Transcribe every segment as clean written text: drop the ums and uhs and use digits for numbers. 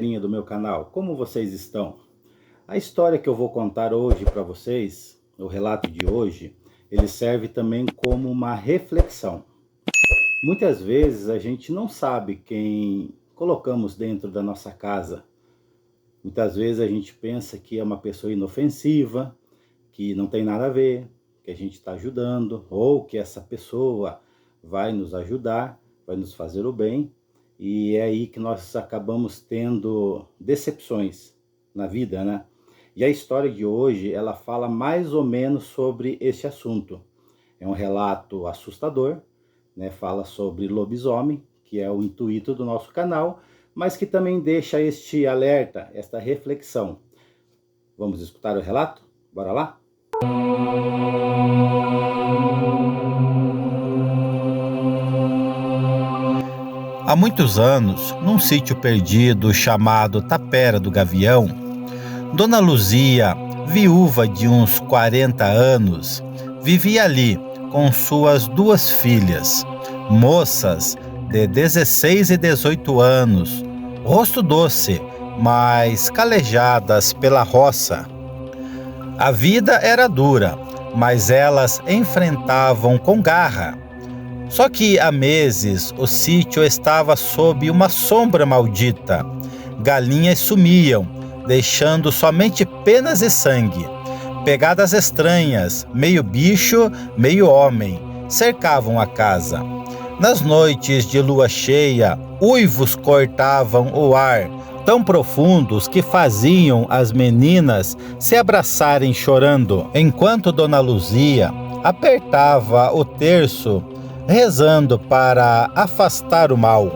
galerinha do meu canal, como vocês estão? A história que eu vou contar hoje para vocês, o relato de hoje, ele serve também como uma reflexão. Muitas vezes a gente não sabe quem colocamos dentro da nossa casa. Muitas vezes a gente pensa que é uma pessoa inofensiva, que não tem nada a ver, que a gente está ajudando, ou que essa pessoa vai nos ajudar, vai nos fazer o bem. E é aí que nós acabamos tendo decepções na vida, né? E a história de hoje, ela fala mais ou menos sobre esse assunto. É um relato assustador, né? Fala sobre lobisomem, que é o intuito do nosso canal, mas que também deixa este alerta, esta reflexão. Vamos escutar o relato? Bora lá? Há muitos anos, num sítio perdido chamado Tapera do Gavião, Dona Luzia, viúva de uns 40 anos, vivia ali com suas duas filhas, moças de 16 e 18 anos, rosto doce, mas calejadas pela roça. A vida era dura, mas elas enfrentavam com garra. Só que há meses o sítio estava sob uma sombra maldita. Galinhas sumiam, deixando somente penas e sangue. Pegadas estranhas, meio bicho, meio homem, cercavam a casa. Nas noites de lua cheia, uivos cortavam o ar, tão profundos que faziam as meninas se abraçarem chorando, enquanto Dona Luzia apertava o terço, rezando para afastar o mal.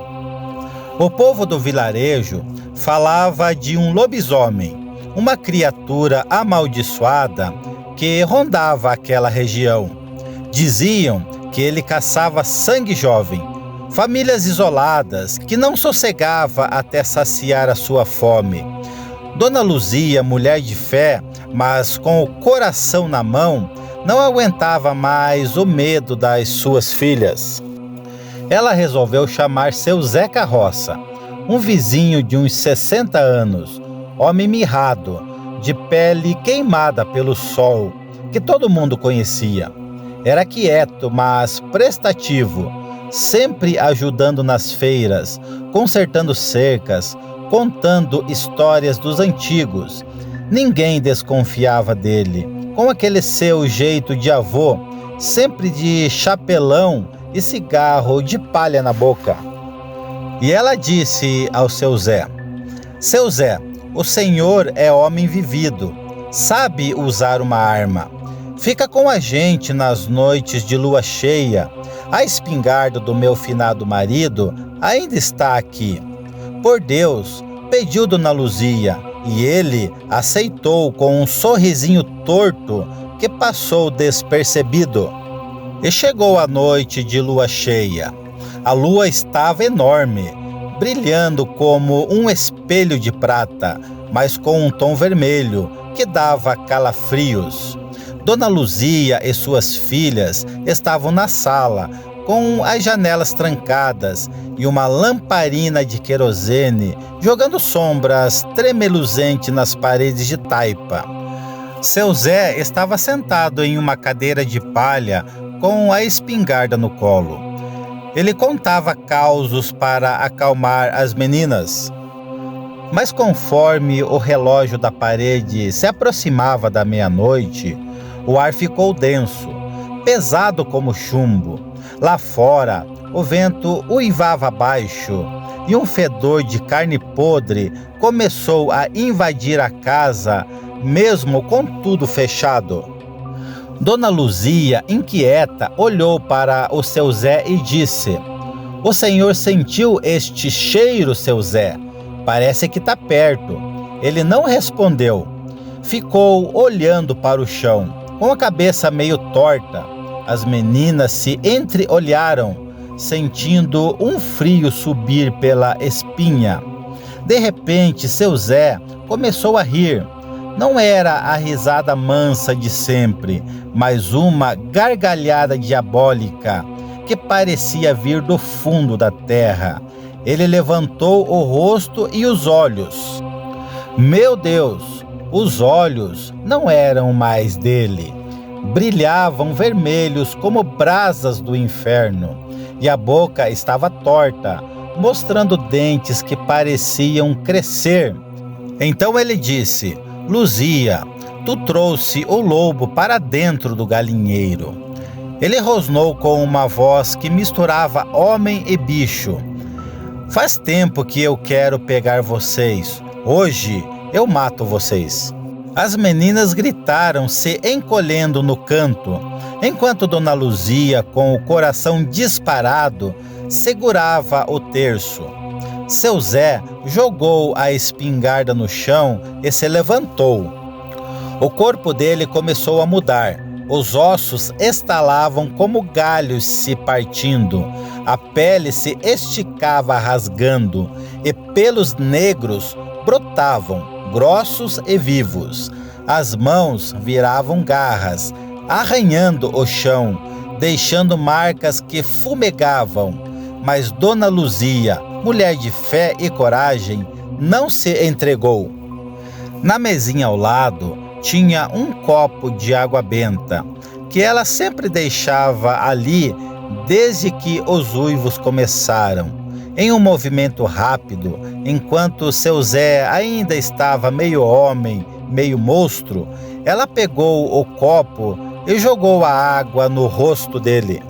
O povo do vilarejo falava de um lobisomem, uma criatura amaldiçoada que rondava aquela região. Diziam que ele caçava sangue jovem, famílias isoladas, que não sossegava até saciar a sua fome. Dona Luzia, mulher de fé, mas com o coração na mão, não aguentava mais o medo das suas filhas. Ela resolveu chamar seu Zé Carroça, um vizinho de uns 60 anos, homem mirrado, de pele queimada pelo sol, que todo mundo conhecia. Era quieto, mas prestativo, sempre ajudando nas feiras, consertando cercas, contando histórias dos antigos. Ninguém desconfiava dele, com aquele seu jeito de avô, sempre de chapelão e cigarro de palha na boca. E ela disse ao seu Zé: "Seu Zé, o senhor é homem vivido, sabe usar uma arma. Fica com a gente nas noites de lua cheia. A espingarda do meu finado marido ainda está aqui." "Por Deus", pediu Dona Luzia, e ele aceitou com um sorrisinho torto que passou despercebido. E chegou a noite de lua cheia. A lua estava enorme, brilhando como um espelho de prata, mas com um tom vermelho que dava calafrios. Dona Luzia e suas filhas estavam na sala, com as janelas trancadas e uma lamparina de querosene jogando sombras tremeluzentes nas paredes de taipa. Seu Zé estava sentado em uma cadeira de palha com a espingarda no colo. Ele contava causos para acalmar as meninas. Mas conforme o relógio da parede se aproximava da meia-noite, o ar ficou denso, pesado como chumbo. Lá fora, o vento uivava abaixo e um fedor de carne podre começou a invadir a casa, mesmo com tudo fechado. Dona Luzia, inquieta, olhou para o seu Zé e disse: "O senhor sentiu este cheiro, seu Zé? Parece que está perto." Ele não respondeu. Ficou olhando para o chão, com a cabeça meio torta. As meninas se entreolharam, sentindo um frio subir pela espinha. De repente, seu Zé começou a rir. Não era a risada mansa de sempre, mas uma gargalhada diabólica que parecia vir do fundo da terra. ele levantou o rosto e os olhos. Meu Deus, os olhos não eram mais dele. Brilhavam vermelhos como brasas do inferno, e a boca estava torta, mostrando dentes que pareciam crescer. Então ele disse: Luzia, tu trouxe o lobo para dentro do galinheiro. Ele rosnou com uma voz que misturava homem e bicho. Faz tempo que eu quero pegar vocês. Hoje eu mato vocês. As meninas gritaram, se encolhendo no canto, enquanto Dona Luzia, com o coração disparado, segurava o terço. Seu Zé jogou a espingarda no chão e se levantou. O corpo dele começou a mudar. Os ossos estalavam como galhos se partindo. A pele se esticava rasgando e pelos negros brotavam, grossos e vivos. As mãos viravam garras, arranhando o chão, deixando marcas que fumegavam. Mas Dona Luzia, mulher de fé e coragem, não se entregou. Na mesinha ao lado tinha um copo de água benta, que ela sempre deixava ali desde que os uivos começaram. Em um movimento rápido, enquanto seu Zé ainda estava meio homem, meio monstro, ela pegou o copo e jogou a água no rosto dele.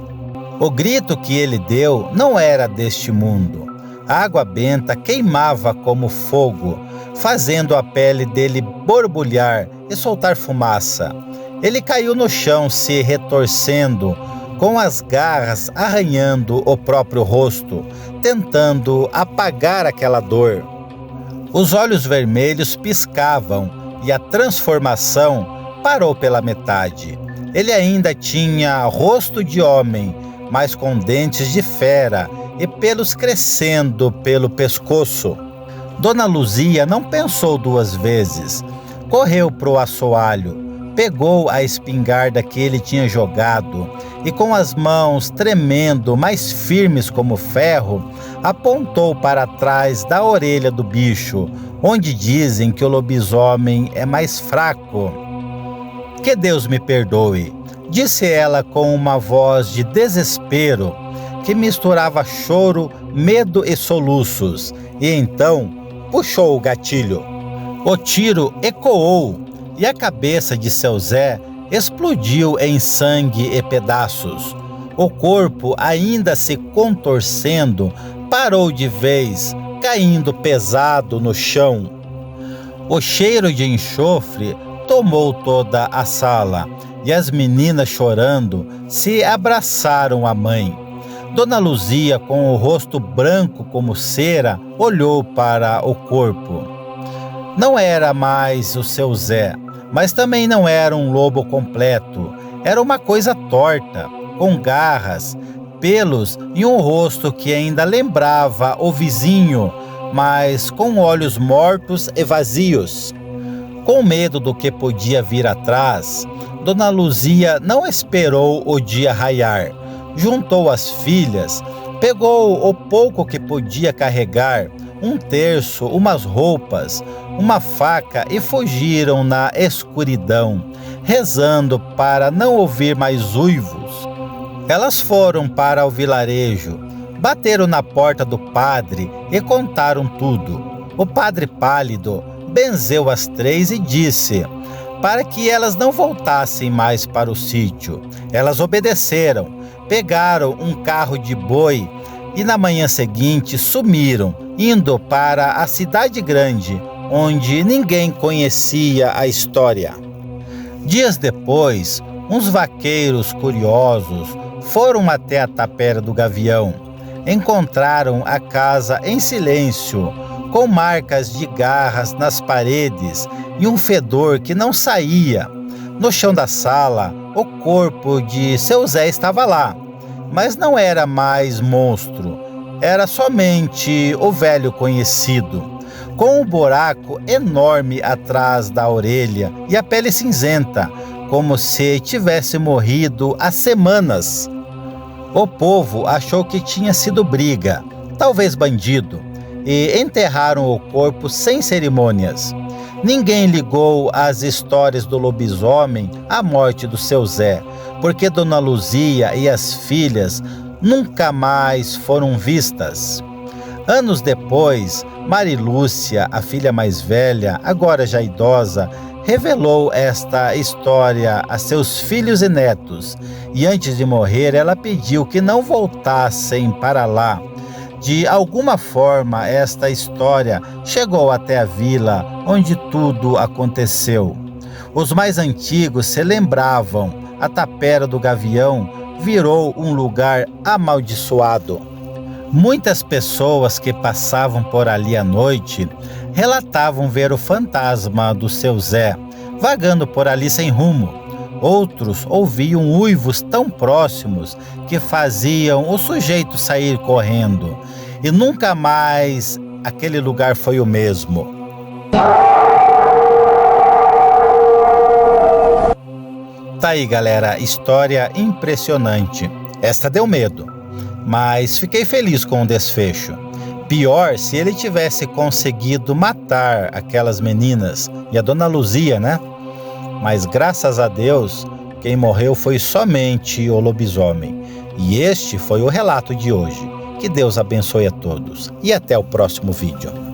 O grito que ele deu não era deste mundo. A água benta queimava como fogo, fazendo a pele dele borbulhar e soltar fumaça. Ele caiu no chão, se retorcendo, com as garras arranhando o próprio rosto, tentando apagar aquela dor. Os olhos vermelhos piscavam e a transformação parou pela metade. Ele ainda tinha rosto de homem, mas com dentes de fera e pelos crescendo pelo pescoço. Dona Luzia não pensou duas vezes. Correu pro assoalho, pegou a espingarda que ele tinha jogado e, com as mãos tremendo, mais firmes como ferro, apontou para trás da orelha do bicho, onde dizem que o lobisomem é mais fraco. Que Deus me perdoe, disse ela com uma voz de desespero que misturava choro, medo e soluços, e então puxou o gatilho. O tiro ecoou e a cabeça de seu Zé explodiu em sangue e pedaços. O corpo, ainda se contorcendo, parou de vez, caindo pesado no chão. O cheiro de enxofre tomou toda a sala e as meninas, chorando, se abraçaram à mãe. Dona Luzia, com o rosto branco como cera, olhou para o corpo. Não era mais o seu Zé, mas também não era um lobo completo. Era uma coisa torta, com garras, pelos e um rosto que ainda lembrava o vizinho, mas com olhos mortos e vazios. Com medo do que podia vir atrás, Dona Luzia não esperou o dia raiar. Juntou as filhas, pegou o pouco que podia carregar, um terço, umas roupas, uma faca e fugiram na escuridão, rezando para não ouvir mais uivos. Elas foram para o vilarejo, bateram na porta do padre e contaram tudo. O padre, pálido, benzeu as três e disse para que elas não voltassem mais para o sítio. Elas obedeceram, pegaram um carro de boi e na manhã seguinte sumiram, indo para a cidade grande, onde ninguém conhecia a história. Dias depois, uns vaqueiros curiosos foram até a tapera do Gavião. Encontraram a casa em silêncio, com marcas de garras nas paredes e um fedor que não saía. No chão da sala, o corpo de seu Zé estava lá, mas não era mais monstro, era somente o velho conhecido, com um buraco enorme atrás da orelha e a pele cinzenta, como se tivesse morrido há semanas. O povo achou que tinha sido briga, talvez bandido, e enterraram o corpo sem cerimônias. Ninguém ligou às histórias do lobisomem à morte do seu Zé, porque Dona Luzia e as filhas nunca mais foram vistas. Anos depois, Marilúcia, a filha mais velha, agora já idosa, revelou esta história a seus filhos e netos, e antes de morrer ela pediu que não voltassem para lá. De alguma forma, esta história chegou até a vila onde tudo aconteceu. Os mais antigos se lembravam, a Tapera do Gavião virou um lugar amaldiçoado. Muitas pessoas que passavam por ali à noite relatavam ver o fantasma do seu Zé, vagando por ali sem rumo. Outros ouviam uivos tão próximos que faziam o sujeito sair correndo. E nunca mais aquele lugar foi o mesmo. Tá aí, galera, história impressionante. Esta deu medo, mas fiquei feliz com o desfecho. Pior se ele tivesse conseguido matar aquelas meninas e a Dona Luzia, né? Mas graças a Deus, quem morreu foi somente o lobisomem. E este foi o relato de hoje. Que Deus abençoe a todos e até o próximo vídeo.